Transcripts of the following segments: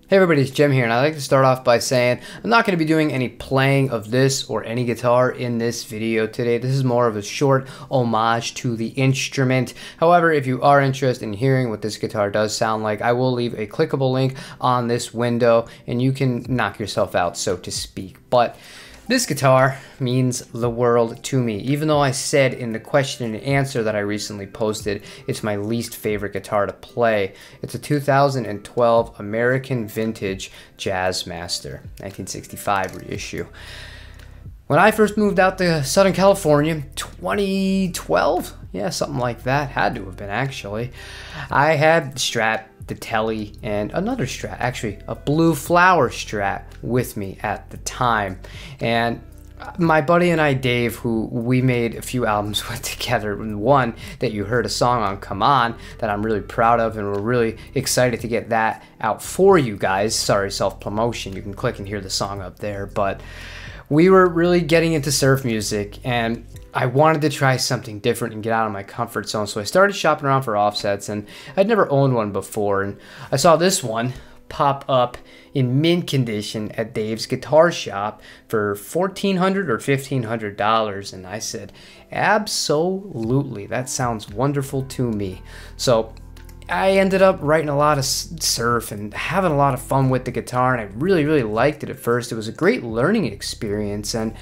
Hey everybody, it's Jim here, and I'd like to start off by saying I'm not going to be doing any playing of this or any guitar in this video today. This is more of a short homage to the instrument. However, if you are interested in hearing what this guitar does sound like, I will leave a clickable link on this window and you can knock yourself out, so to speak. But this guitar means the world to me. Even though I said in the question and answer that I recently posted, it's my least favorite guitar to play. It's a 2012 American Vintage Jazzmaster, 1965 reissue. When I first moved out to Southern California, 2012? Yeah, something like that. Had to have been, actually. I had the Strat, the Telly, and another Strat, actually a blue flower Strat with me at the time. And my buddy and I, Dave, who we made a few albums with together, and one that you heard a song on, Come On, that I'm really proud of, and we're really excited to get that out for you guys. Sorry, self-promotion, you can click and hear the song up there, but we were really getting into surf music, and I wanted to try something different and get out of my comfort zone, so I started shopping around for offsets, and I'd never owned one before, and I saw this one pop up in mint condition at Dave's guitar shop for $1,400 or $1,500, and I said, absolutely, that sounds wonderful to me. So I ended up writing a lot of surf and having a lot of fun with the guitar, and I really liked it at first. It was a great learning experience, and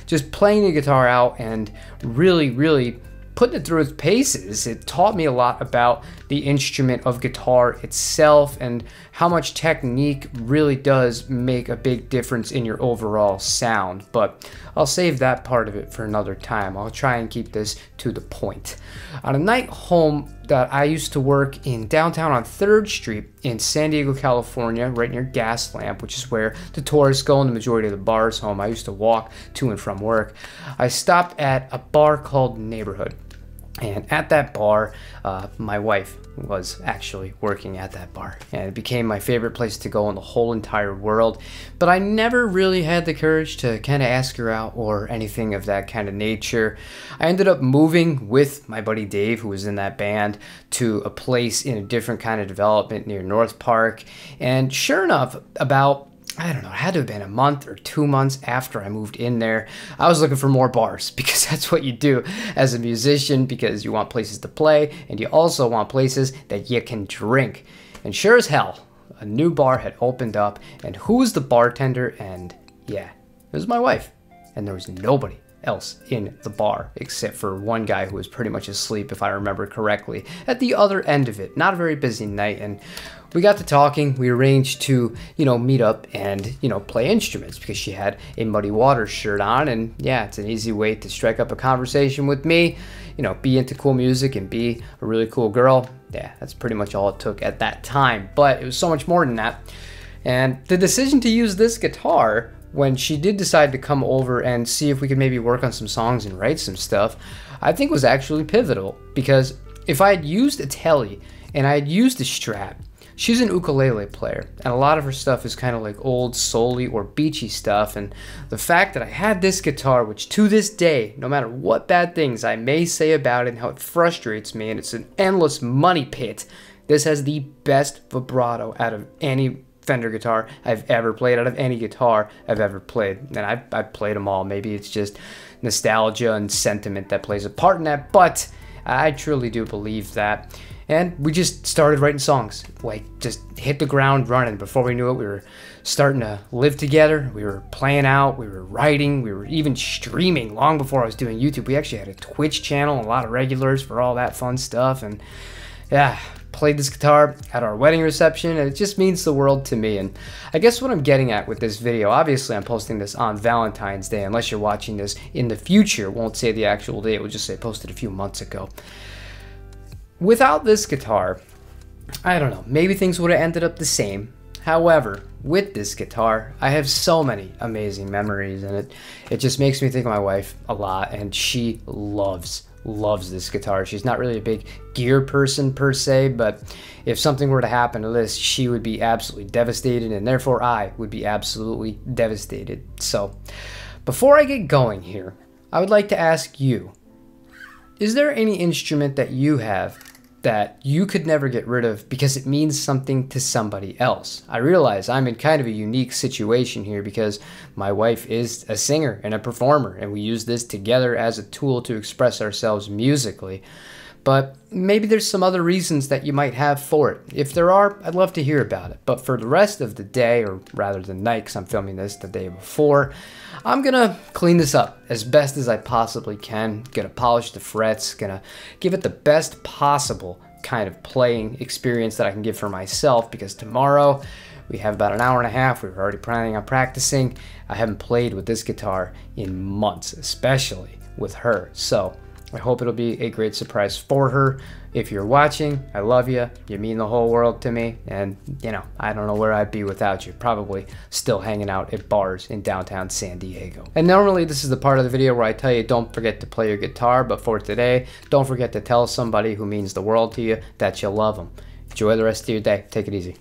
just playing the guitar out and really putting it through its paces, it taught me a lot about the instrument of guitar itself and how much technique really does make a big difference in your overall sound. But I'll save that part of it for another time. I'll try and keep this to the point. On a night home that I used to work in downtown on 3rd Street in San Diego, California, right near Gaslamp, which is where the tourists go and the majority of the bars home. I used to walk to and from work. I stopped at a bar called Neighborhood. And at that bar, my wife was actually working at that bar, and it became my favorite place to go in the whole entire world. But I never really had the courage to kind of ask her out or anything of that kind of nature. I ended up moving with my buddy Dave, who was in that band, to a place in a different kind of development near North Park. And sure enough, about, I don't know, it had to have been a month or 2 months after I moved in there, I was looking for more bars, because that's what you do as a musician, because you want places to play and you also want places that you can drink. And sure as hell, a new bar had opened up, and who was the bartender? And yeah, it was my wife. And there was nobody else in the bar except for one guy who was pretty much asleep, if I remember correctly, at the other end of it. Not a very busy night, and we got to talking. We arranged to, meet up and, play instruments, because she had a Muddy Waters shirt on, and yeah, it's an easy way to strike up a conversation with me, be into cool music and be a really cool girl. Yeah, that's pretty much all it took at that time, but it was so much more than that. And the decision to use this guitar, when she did decide to come over and see if we could maybe work on some songs and write some stuff, I think was actually pivotal, because if I had used a Telly and I had used a Strat, she's an ukulele player, and a lot of her stuff is kind of like old soul-y or beachy stuff, and the fact that I had this guitar, which to this day, no matter what bad things I may say about it and how it frustrates me, and it's an endless money pit, this has the best vibrato out of any Fender guitar I've ever played, out of any guitar I've ever played. And I've played them all. Maybe it's just nostalgia and sentiment that plays a part in that, but I truly do believe that. And we just started writing songs, like just hit the ground running. Before we knew it, we were starting to live together. We were playing out, we were writing, we were even streaming long before I was doing YouTube. We actually had a Twitch channel, a lot of regulars for all that fun stuff. And yeah, played this guitar at our wedding reception, and it just means the world to me. And I guess what I'm getting at with this video, obviously I'm posting this on Valentine's Day, unless you're watching this in the future. It won't say the actual date, it will just say posted a few months ago. Without this guitar, I don't know, maybe things would have ended up the same. However, with this guitar, I have so many amazing memories, and it just makes me think of my wife a lot, and she loves this guitar. She's not really a big gear person per se, but if something were to happen to this, she would be absolutely devastated, and therefore I would be absolutely devastated. So before I get going here, I would like to ask you, is there any instrument that you have that you could never get rid of because it means something to somebody else. I realize I'm in kind of a unique situation here because my wife is a singer and a performer, and we use this together as a tool to express ourselves musically. But maybe there's some other reasons that you might have for it. If there are, I'd love to hear about it. But for the rest of the day, or rather the night, because I'm filming this the day before, I'm gonna clean this up as best as I possibly can. Gonna polish the frets, gonna give it the best possible kind of playing experience that I can give for myself, because tomorrow we have about an hour and a half. We were already planning on practicing. I haven't played with this guitar in months, especially with her. So I hope it'll be a great surprise for her. If you're watching, I love you. You mean the whole world to me. And, you know, I don't know where I'd be without you. Probably still hanging out at bars in downtown San Diego. And normally this is the part of the video where I tell you don't forget to play your guitar. But for today, don't forget to tell somebody who means the world to you that you love them. Enjoy the rest of your day. Take it easy.